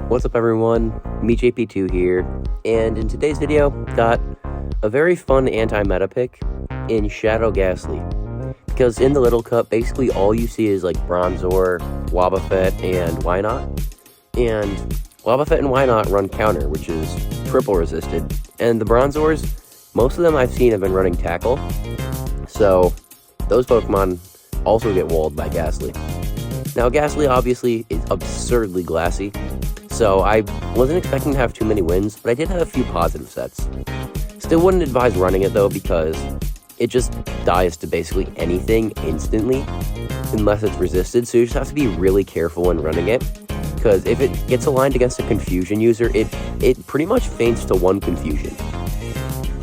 What's up everyone, MeJP2 here, and in today's video, got a very fun anti-meta pick in Shadow Gastly. Because in the little cup, basically all you see is like Bronzor, Wobbuffet, and Wynot. And Wobbuffet and Wynot run counter, which is triple resisted. And the Bronzors, most of them I've seen have been running tackle. So those Pokemon also get walled by Gastly. Now Gastly obviously is absurdly glassy. So I wasn't expecting to have too many wins, but I did have a few positive sets. Still wouldn't advise running it though, because it just dies to basically anything instantly, unless it's resisted, so you just have to be really careful when running it, because if it gets aligned against a confusion user, it pretty much faints to one confusion.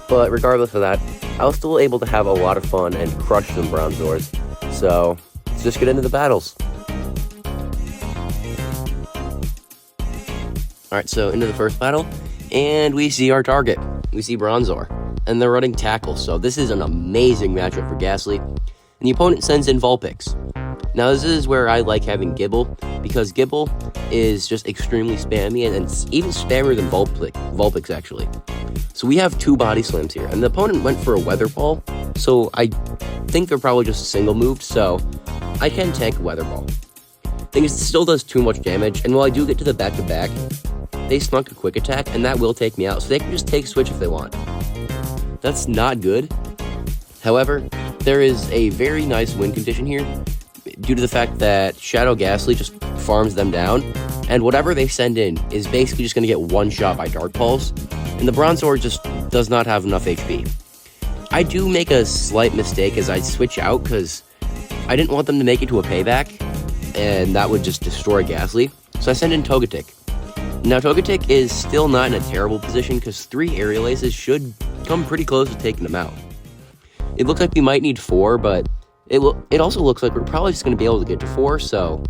But regardless of that, I was still able to have a lot of fun and crush some Bronzors, so let's just get into the battles. Alright, so into the first battle, and we see our target. We see Bronzor, and they're running tackle, so this is an amazing matchup for Gastly. And the opponent sends in Vulpix. Now this is where I like having Gible, because Gible is just extremely spammy, and it's even spammier than Vulpix actually. So we have two body slams here, and the opponent went for a Weather Ball, so I think they're probably just single moved, so I can tank Weather Ball. Thing is, it still does too much damage, and while I do get to the back-to-back, they snuck a quick attack, and that will take me out, so they can just take switch if they want. That's not good. However, there is a very nice win condition here, due to the fact that Shadow Gastly just farms them down, and whatever they send in is basically just going to get one shot by Dark Pulse, and the Bronzor just does not have enough HP. I do make a slight mistake as I switch out, because I didn't want them to make it to a payback, and that would just destroy Gastly, so I send in Togetic. Now, Togetic is still not in a terrible position, because 3 Aerial Aces should come pretty close to taking them out. It looks like we might need 4, but it also looks like we're probably just going to be able to get to 4, so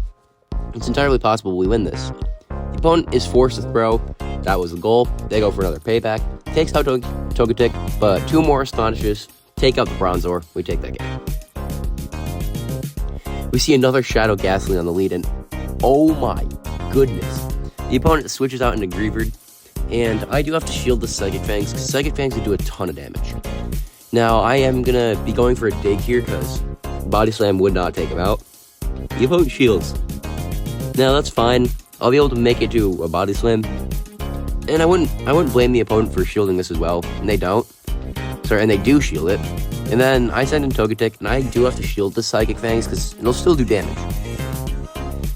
it's entirely possible we win this. The opponent is forced to throw. That was the goal. They go for another payback. Takes out Togetic, but 2 more Astonishes. Take out the Bronzor. We take that game. We see another Shadow Gastly on the lead, and oh my goodness. The opponent switches out into Greavard, and I do have to shield the Psychic Fangs, because Psychic Fangs will do a ton of damage. Now, I am going to be going for a dig here, because Body Slam would not take him out. The opponent shields. Now, that's fine. I'll be able to make it to a Body Slam, and I wouldn't blame the opponent for shielding this as well, and they don't. Sorry, and they do shield it. And then I send in Togetic, and I do have to shield the Psychic Fangs, because it'll still do damage.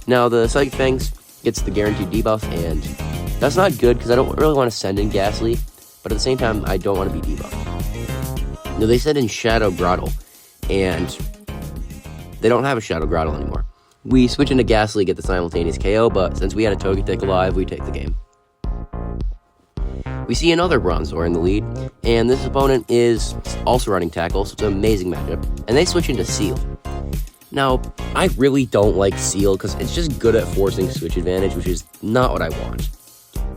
Now, the Psychic Fangs gets the guaranteed debuff, and that's not good because I don't really want to send in Gastly, but at the same time, I don't want to be debuffed. Now, they send in Shadow Grottle, and they don't have a Shadow Grottle anymore. We switch into Gastly, get the simultaneous KO, but since we had a Togetic alive, we take the game. We see another Bronzor in the lead, and this opponent is also running tackle, so it's an amazing matchup, and they switch into Seal. Now, I really don't like Seal, because it's just good at forcing switch advantage, which is not what I want.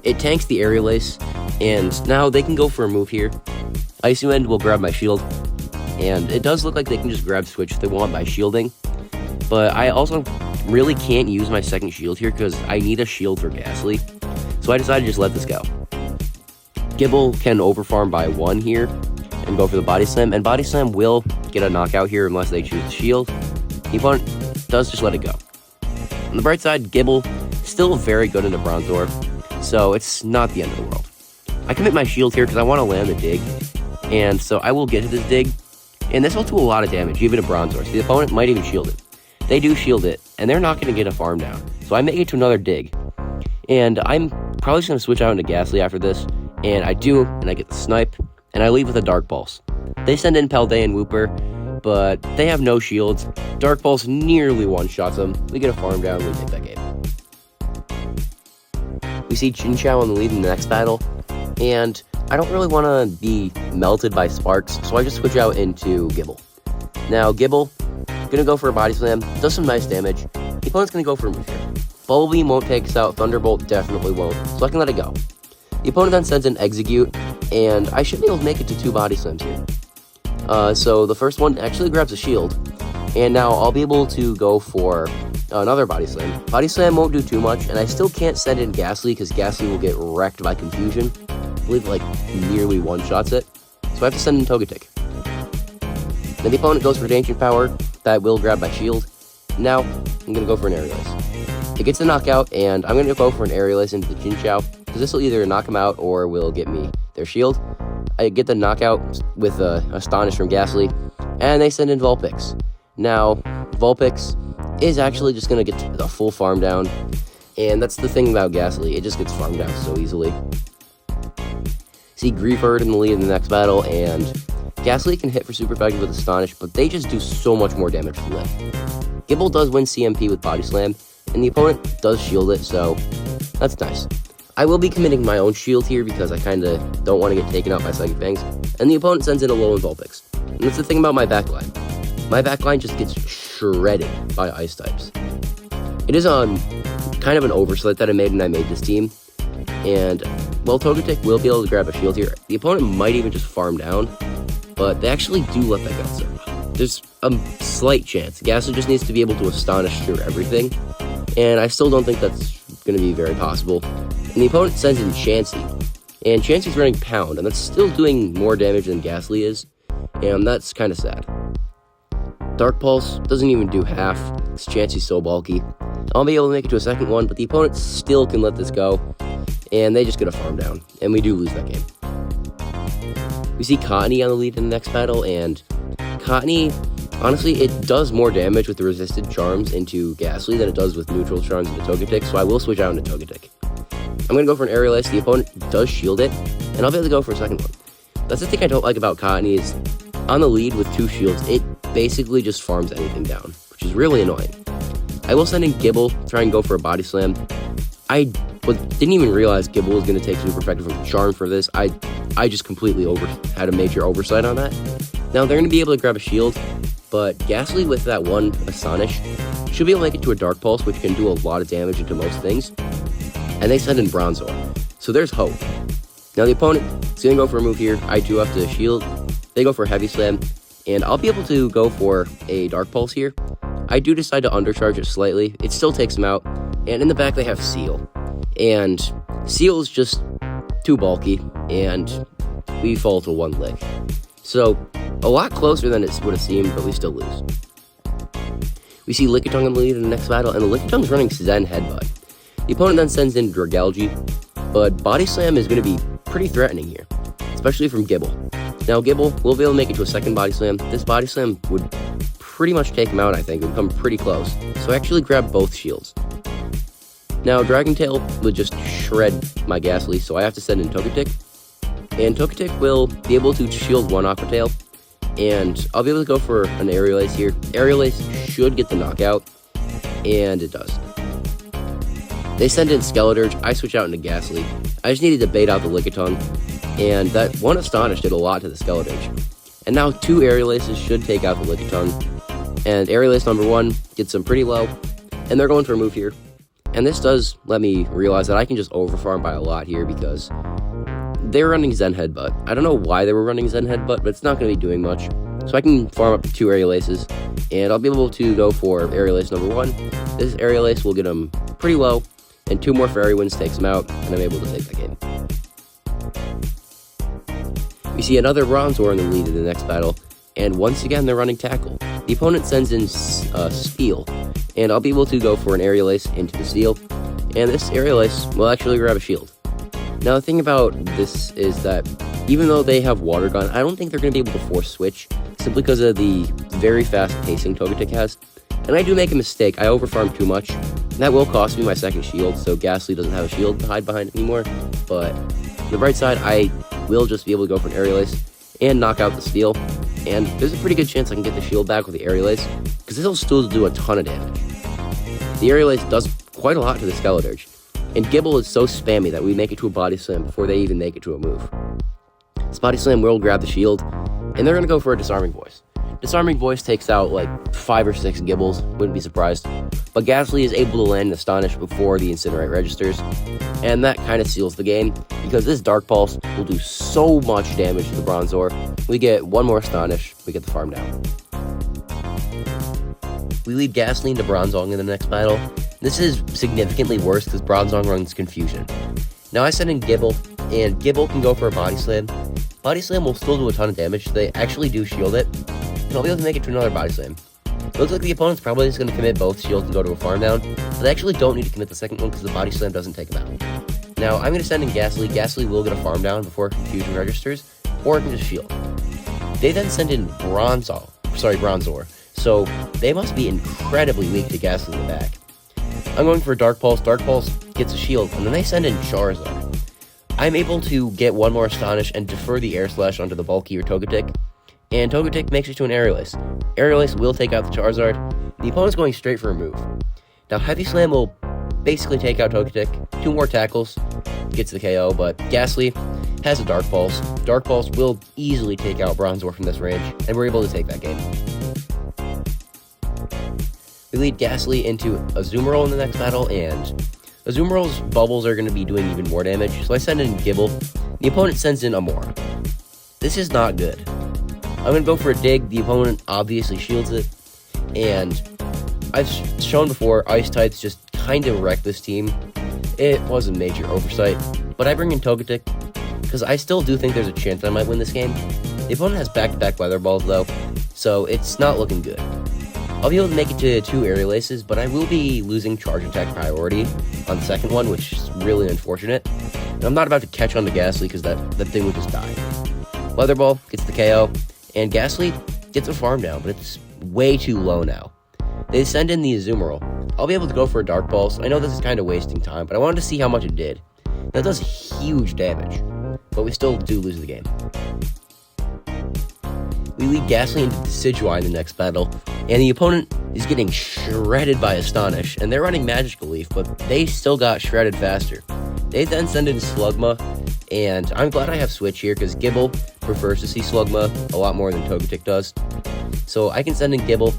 It tanks the Aerial Ace, and now they can go for a move here. Icy Wind will grab my shield, and it does look like they can just grab switch if they want by shielding, but I also really can't use my second shield here, because I need a shield for Gastly, so I decided to just let this go. Gible can overfarm by 1 here, and go for the Body Slam, and Body Slam will get a knockout here unless they choose the shield. The opponent does just let it go. On the bright side, Gible still very good in the Bronzor, so it's not the end of the world. I commit my shield here because I want to land the dig, and so I will get to this dig, and this will do a lot of damage, even to Bronzor, so the opponent might even shield it. They do shield it, and they're not going to get a farm down, so I make it to another dig, and I'm probably just going to switch out into Gastly after this, and I do, and I get the snipe, and I leave with a Dark Pulse. They send in Paldean and Wooper, but they have no shields. Dark Pulse nearly one-shots them. We get a farm down, we take that game. We see Chinchou on the lead in the next battle, and I don't really want to be melted by Sparks, so I just switch out into Gible. Now, Gible, gonna go for a Body Slam, does some nice damage. The opponent's gonna go for a move here. Bubble Beam won't take us out, Thunderbolt definitely won't, so I can let it go. The opponent then sends an Execute, and I should be able to make it to 2 Body Slams here. So the first one actually grabs a shield, and now I'll be able to go for another body slam. Body slam won't do too much, and I still can't send in Gastly because Gastly will get wrecked by confusion. I believe like nearly one-shots it. So I have to send in Togetic. Then the opponent goes for Ancient Power. That will grab my shield. Now, I'm going to go for an Aerial Ace. It gets a knockout, and I'm going to go for an Aerial Ace into the Chinchou, because this will either knock him out or will get me their shield. I get the knockout with Astonish from Gastly, and they send in Vulpix. Now, Vulpix is actually just going to get the full farm down, and that's the thing about Gastly. It just gets farmed down so easily. See Grieford in the lead in the next battle, and Gastly can hit for super effective with Astonish, but they just do so much more damage from that. Gible does win CMP with Body Slam, and the opponent does shield it, so that's nice. I will be committing my own shield here because I kind of don't want to get taken out by Psychic Fangs, and the opponent sends in a Alolan Vulpix. And that's the thing about my backline. My backline just gets shredded by Ice types. It is kind of an oversight that I made when I made this team, and well, Togetic will be able to grab a shield here. The opponent might even just farm down, but they actually do let that go. There's a slight chance. Gastly just needs to be able to Astonish through everything, and I still don't think that's going to be very possible. And the opponent sends in Chansey, and Chansey's running Pound, and that's still doing more damage than Gastly is, and that's kind of sad. Dark Pulse doesn't even do half, because Chansey's so bulky. I'll be able to make it to a second one, but the opponent still can let this go, and they just get a farm down, and we do lose that game. We see Cottonee on the lead in the next battle, and Cottonee, honestly, it does more damage with the resisted charms into Gastly than it does with neutral charms into Togetic, so I will switch out into Togetic. I'm going to go for an Aerial Ace. The opponent does shield it, and I'll be able to go for a second one. That's the thing I don't like about Cottonee is, on the lead with 2 shields, it basically just farms anything down, which is really annoying. I will send in Gible, try and go for a Body Slam. I didn't even realize Gible was going to take super effective from Charm for this. I just completely had a major oversight on that. Now, they're going to be able to grab a shield, but Gastly with that one Astonish should be able to make it to a Dark Pulse, which can do a lot of damage into most things. And they send in Bronzor, so there's hope. Now, the opponent is going to go for a move here. I do have to shield. They go for a Heavy Slam, and I'll be able to go for a Dark Pulse here. I do decide to undercharge it slightly. It still takes him out, and in the back they have Seal. And Seal is just too bulky, and we fall to 1 lick. So, a lot closer than it would have seemed, but we still lose. We see Lickitung in the lead in the next battle, and the Lickitung's running Zen Headbutt. The opponent then sends in Dragalge, but Body Slam is going to be pretty threatening here, especially from Gible. Now, Gible will be able to make it to a second Body Slam. This Body Slam would pretty much take him out, I think. It would come pretty close. So I actually grab both shields. Now, Dragon Tail would just shred my Gastly, so I have to send in Togetic. And Togetic will be able to shield one Aqua Tail, and I'll be able to go for an Aerial Ace here. Aerial Ace should get the knockout, and it does. They send in Skeledirge. I switch out into Gastly. I just needed to bait out the Lickitung, and that one Astonish did a lot to the Skeledirge. And now 2 Aerial Aces should take out the Lickitung, and Aerial Ace number 1 gets them pretty low, and they're going for a move here. And this does let me realize that I can just overfarm by a lot here because they're running Zen Headbutt. I don't know why they were running Zen Headbutt, but it's not going to be doing much. So I can farm up to 2 Aerial Aces, and I'll be able to go for Aerial Ace number 1. This Aerial Ace will get him pretty low, and 2 more Fairy Winds takes him out, and I'm able to take that game. We see another Bronzor in the lead in the next battle, and once again they're running Tackle. The opponent sends in Steel, and I'll be able to go for an Aerial Ace into the Steel, and this Aerial Ace will actually grab a shield. Now, the thing about this is that even though they have Water Gun, I don't think they're going to be able to force switch, simply because of the very fast pacing Togetic has. And I do make a mistake. I overfarm too much. That will cost me my second shield, so Gastly doesn't have a shield to hide behind anymore. But on the bright side, I will just be able to go for an Aerial Ace and knock out the Steel. And there's a pretty good chance I can get the shield back with the Aerial Ace, because this will still do a ton of damage. The Aerial Ace does quite a lot to the Skeledirge. And Gible is so spammy that we make it to a Body Slam before they even make it to a move. This Body Slam will grab the shield, and they're going to go for a Disarming Voice. Disarming Voice takes out like 5 or 6 Gibles, wouldn't be surprised. But Gastly is able to land an Astonish before the Incinerate registers, and that kind of seals the game, because this Dark Pulse will do so much damage to the Bronzor. We get 1 more Astonish, we get the farm down. We lead Gastly into Bronzong in the next battle. This is significantly worse because Bronzong runs Confusion. Now I send in Gibble, and Gibble can go for a Body Slam. Body Slam will still do a ton of damage, so they actually do shield it, and I'll be able to make it to another Body Slam. It looks like the opponent's probably just going to commit both shields and go to a farm down, but they actually don't need to commit the second one because the Body Slam doesn't take them out. Now I'm going to send in Gastly. Gastly will get a farm down before Confusion registers, or it can just shield. They then send in Bronzor, so they must be incredibly weak to Gastly in the back. I'm going for Dark Pulse. Dark Pulse gets a shield, and then they send in Charizard. I'm able to get one more Astonish and defer the Air Slash onto the bulkier Togetic, and Togetic makes it to an Aerial Ace. Aerial Ace will take out the Charizard. The opponent's going straight for a move. Now Heavy Slam will basically take out Togetic. 2 more tackles, gets the KO, but Gastly has a Dark Pulse. Dark Pulse will easily take out Bronzor from this range, and we're able to take that game. We lead Gastly into Azumarill in the next battle, and Azumarill's bubbles are going to be doing even more damage, so I send in Gibble. The opponent sends in Amora. This is not good. I'm going to go for a Dig. The opponent obviously shields it, and I've shown before, Ice types just kind of wreck this team. It was a major oversight, but I bring in Togetic, because I still do think there's a chance I might win this game. The opponent has back-to-back Weather Balls, though, so it's not looking good. I'll be able to make it to 2 Aerial Aces, but I will be losing Charge Attack priority on the second one, which is really unfortunate. And I'm not about to catch on to Gastly because that thing would just die. Weather Ball gets the KO, and Gastly gets a farm down, but it's way too low now. They send in the Azumarill. I'll be able to go for a Dark Pulse. I know this is kind of wasting time, but I wanted to see how much it did. That does huge damage, but we still do lose the game. We lead Gastly into Decidueye in the next battle, and the opponent is getting shredded by Astonish, and they're running Magical Leaf, but they still got shredded faster. They then send in Slugma, and I'm glad I have Switch here, because Gibble prefers to see Slugma a lot more than Togetic does. So I can send in Gibble.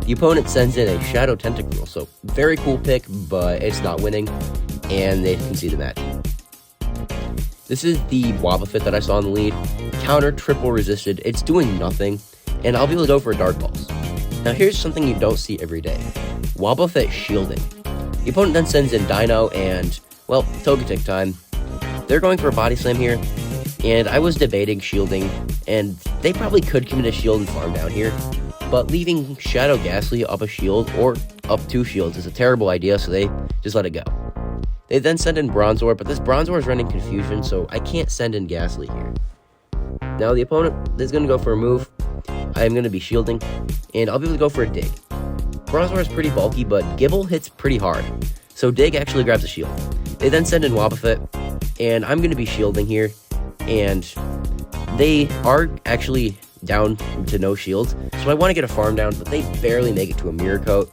The opponent sends in a Shadow Tentacruel, so very cool pick, but it's not winning, and they can see the match. This is the Wobbuffet that I saw in the lead. Counter triple resisted. It's doing nothing, and I'll be able to go for a Dark Pulse. Now here's something you don't see every day. Wobbuffet shielding. The opponent then sends in Dino and, well, Togetic time. They're going for a Body Slam here, and I was debating shielding, and they probably could commit a shield and farm down here, but leaving Shadow Gastly up a shield or up 2 shields is a terrible idea, so they just let it go. They then send in Bronzor, but this Bronzor is running Confusion, so I can't send in Gastly here. Now the opponent is going to go for a move. I am going to be shielding, and I'll be able to go for a Dig. Bronzor is pretty bulky, but Gibble hits pretty hard, so Dig actually grabs a shield. They then send in Wobbuffet, and I'm going to be shielding here, and they are actually down to no shields, so I want to get a farm down, but they barely make it to a Mirror Coat,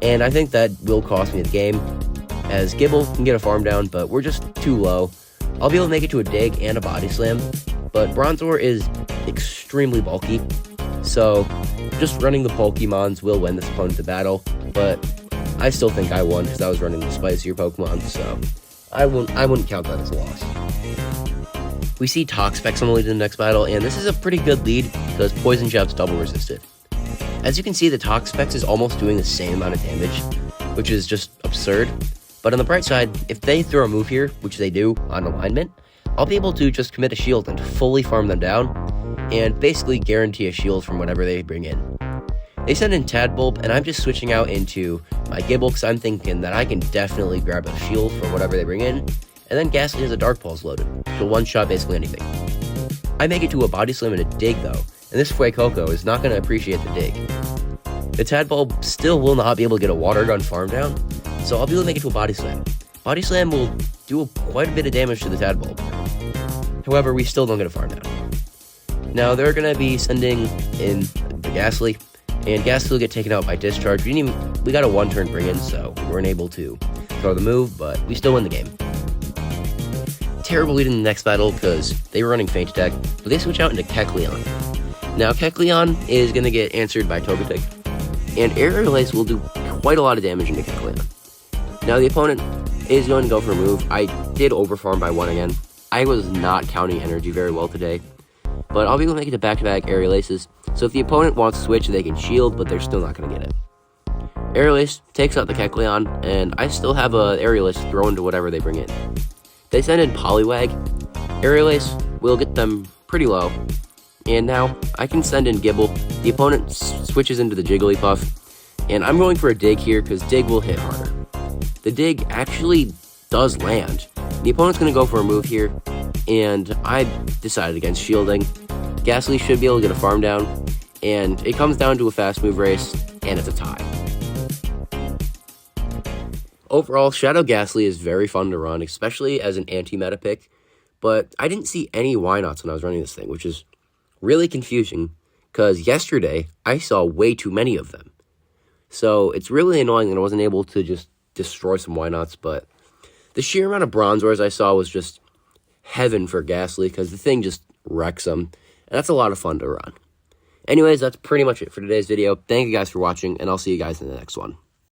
and I think that will cost me the game, as Gibble can get a farm down, but we're just too low. I'll be able to make it to a Dig and a Body Slam, but Bronzor is extremely bulky, so just running the Pokemons will win this opponent the battle, but I still think I won because I was running the spicier Pokemon, so I wouldn't count that as a loss. We see Toxapex on the lead in the next battle, and this is a pretty good lead because Poison Jab's double resisted. As you can see, the Toxapex is almost doing the same amount of damage, which is just absurd. But on the bright side, if they throw a move here, which they do on alignment, I'll be able to just commit a shield and fully farm them down, and basically guarantee a shield from whatever they bring in. They send in Tadbulb, and I'm just switching out into my Gibble because I'm thinking that I can definitely grab a shield for whatever they bring in, and then Gastly has a Dark Pulse loaded, so one-shot basically anything. I make it to a Body Slam and a Dig though, and this Fuecoco is not going to appreciate the Dig. The Tadbulb still will not be able to get a Water Gun farm down, so I'll be able to make it to a Body Slam. Body Slam will do quite a bit of damage to the Tadbulb. However, we still don't get a farm down. Now, they're going to be sending in the Gastly, and Gastly will get taken out by Discharge. We got a one-turn bring-in, so we weren't able to throw the move, but we still win the game. Terrible lead in the next battle because they were running Feint Attack, but they switch out into Kecleon. Now, Kecleon is going to get answered by Togetic, and Aerial Ace will do quite a lot of damage into Kecleon. Now, the opponent is going to go for a move. I did overfarm by 1 again. I was not counting energy very well today, but I'll be able to make it to back-to-back Aerial Aces, so if the opponent wants to switch, they can shield, but they're still not going to get it. Aerialist takes out the Kecleon, and I still have a Aerialist throw into whatever they bring in. They send in Poliwag. Aerialist will get them pretty low. And now I can send in Gibble. The opponent switches into the Jigglypuff. And I'm going for a Dig here because Dig will hit harder. The Dig actually does land. The opponent's going to go for a move here. And I decided against shielding. Gastly should be able to get a farm down. And it comes down to a fast move race. And it's a tie. Overall, Shadow Gastly is very fun to run, especially as an anti-meta pick, but I didn't see any Wynots when I was running this thing, which is really confusing, because yesterday, I saw way too many of them. So, it's really annoying that I wasn't able to just destroy some Wynots, but the sheer amount of Bronzors I saw was just heaven for Gastly, because the thing just wrecks them, and that's a lot of fun to run. Anyways, that's pretty much it for today's video. Thank you guys for watching, and I'll see you guys in the next one.